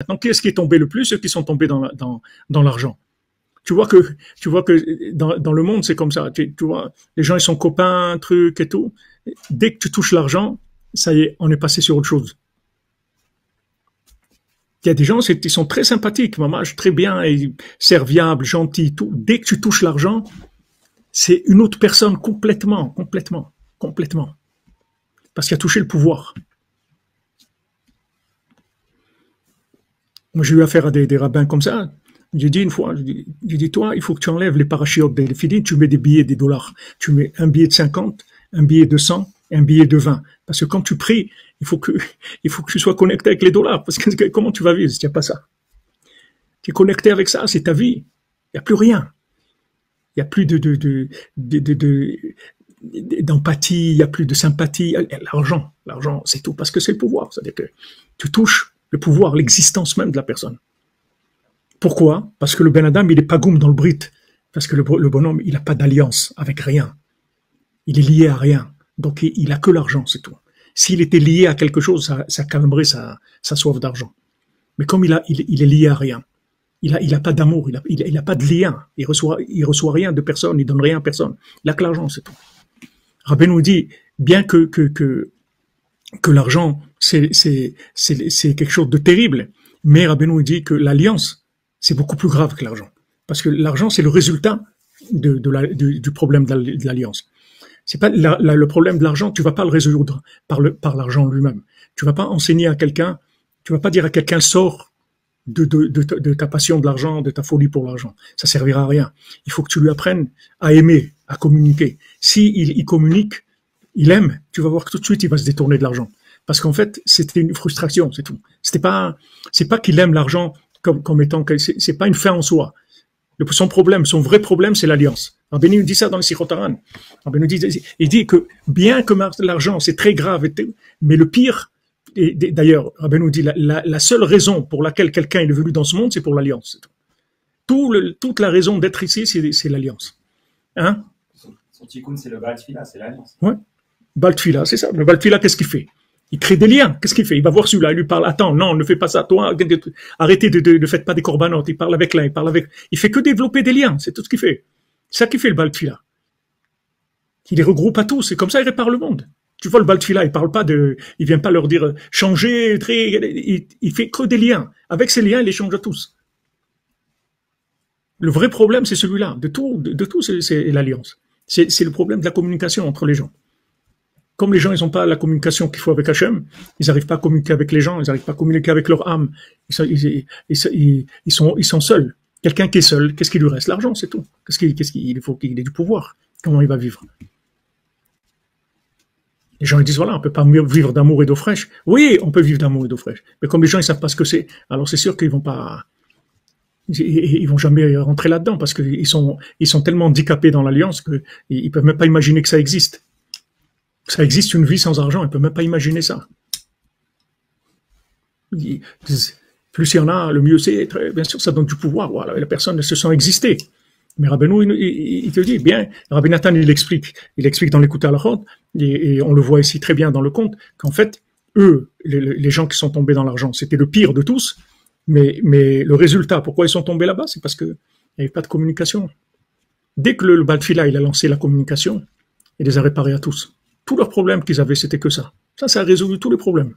Maintenant, qui est-ce qui est tombé le plus? Ceux qui sont tombés dans l'argent. Tu vois que dans le monde, c'est comme ça. Tu vois, les gens, ils sont copains, trucs et tout. Dès que tu touches l'argent, ça y est, on est passé sur autre chose. Il y a des gens, ils sont très sympathiques, maman, très bien, et serviables, gentils, tout. Dès que tu touches l'argent, c'est une autre personne complètement, complètement, complètement. Parce qu'il a touché le pouvoir. Moi, j'ai eu affaire à des rabbins comme ça. J'ai dit une fois, j'ai dit, toi, il faut que tu enlèves les parachutes des filets, tu mets des billets, des dollars. Tu mets un billet de 50, un billet de 100, un billet de 20. Parce que quand tu pries, il faut que tu sois connecté avec les dollars. Parce que comment tu vas vivre si tu n'as pas ça? Tu es connecté avec ça, c'est ta vie. Il n'y a plus rien. Il n'y a plus d'empathie, il n'y a plus de sympathie. L'argent, c'est tout. Parce que c'est le pouvoir. C'est-à-dire que tu touches le pouvoir, l'existence même de la personne. Pourquoi? Parce que le Ben Adam, il est pas goum dans le brit. Parce que le bonhomme, il n'a pas d'alliance avec rien. Il est lié à rien. Donc, il a que l'argent, c'est tout. S'il était lié à quelque chose, ça calmerait sa soif d'argent. Mais comme il est lié à rien, il a pas d'amour, il a pas de lien. Il reçoit rien de personne, il donne rien à personne. Il a que l'argent, c'est tout. Rabbi nous dit, bien que l'argent, c'est quelque chose de terrible, mais Rabbi nous dit que l'alliance, c'est beaucoup plus grave que l'argent. Parce que l'argent, c'est le résultat du problème de l'alliance. C'est pas le problème de l'argent, tu vas pas le résoudre par l'argent lui-même. Tu vas pas enseigner à quelqu'un, tu vas pas dire à quelqu'un sors de ta passion de l'argent, de ta folie pour l'argent. Ça servira à rien. Il faut que tu lui apprennes à aimer, à communiquer. Si il communique, il aime, tu vas voir que tout de suite il va se détourner de l'argent. Parce qu'en fait, c'était une frustration, c'est tout. C'est pas qu'il aime l'argent comme étant que c'est pas une fin en soi. Son vrai problème, c'est l'alliance. Rabbeinu nous dit ça dans le Sichotaran. Il dit que bien que l'argent, c'est très grave, mais le pire, et d'ailleurs, Rabbeinu nous dit la seule raison pour laquelle quelqu'un est venu dans ce monde, c'est pour l'alliance. Toute la raison d'être ici, c'est l'alliance. Hein? Son tikkun, c'est le Baal Tfila, c'est l'alliance. Ouais. Baal Tfila, c'est ça. Le Baal Tfila, qu'est-ce qu'il fait? Il crée des liens. Qu'est-ce qu'il fait? Il va voir celui-là, il lui parle, attends, non, ne fais pas ça, toi, arrêtez ne faites pas des corbanotes. Il parle avec l'un, il fait que développer des liens, c'est tout ce qu'il fait. C'est ça qui fait le Baal Tfila. Il les regroupe à tous, et comme ça, il répare le monde. Tu vois, le Baal Tfila, il vient pas leur dire, changez, il fait que des liens. Avec ces liens, il les change à tous. Le vrai problème, c'est celui-là. De tout, c'est l'alliance. C'est le problème de la communication entre les gens. Comme les gens, ils n'ont pas la communication qu'il faut avec Hachem, ils n'arrivent pas à communiquer avec les gens, ils n'arrivent pas à communiquer avec leur âme. Ils sont seuls. Quelqu'un qui est seul, qu'est-ce qu'il lui reste? L'argent, c'est tout. Il faut qu'il ait du pouvoir. Comment il va vivre? Les gens ils disent, voilà, on peut pas vivre d'amour et d'eau fraîche. Oui, on peut vivre d'amour et d'eau fraîche. Mais comme les gens, ils savent pas ce que c'est, alors c'est sûr qu'ils vont jamais rentrer là-dedans parce qu'ils sont tellement handicapés dans l'alliance qu'ils peuvent même pas imaginer que ça existe. Ça existe une vie sans argent, ils peuvent même pas imaginer ça. Plus il y en a, le mieux c'est. Bien sûr, ça donne du pouvoir. Voilà, la personne se sent exister. Mais Rabbeinu, il te dit, bien, Rabbi Nathan, il explique dans l'écoute à la route, et on le voit ici très bien dans le conte, qu'en fait, eux, les gens qui sont tombés dans l'argent, c'était le pire de tous, mais le résultat, pourquoi ils sont tombés là-bas, c'est parce qu'il n'y avait pas de communication. Dès que le Baal Tfila, il a lancé la communication, il les a réparés à tous. Tous leurs problèmes qu'ils avaient, c'était que ça. Ça a résolu tous les problèmes.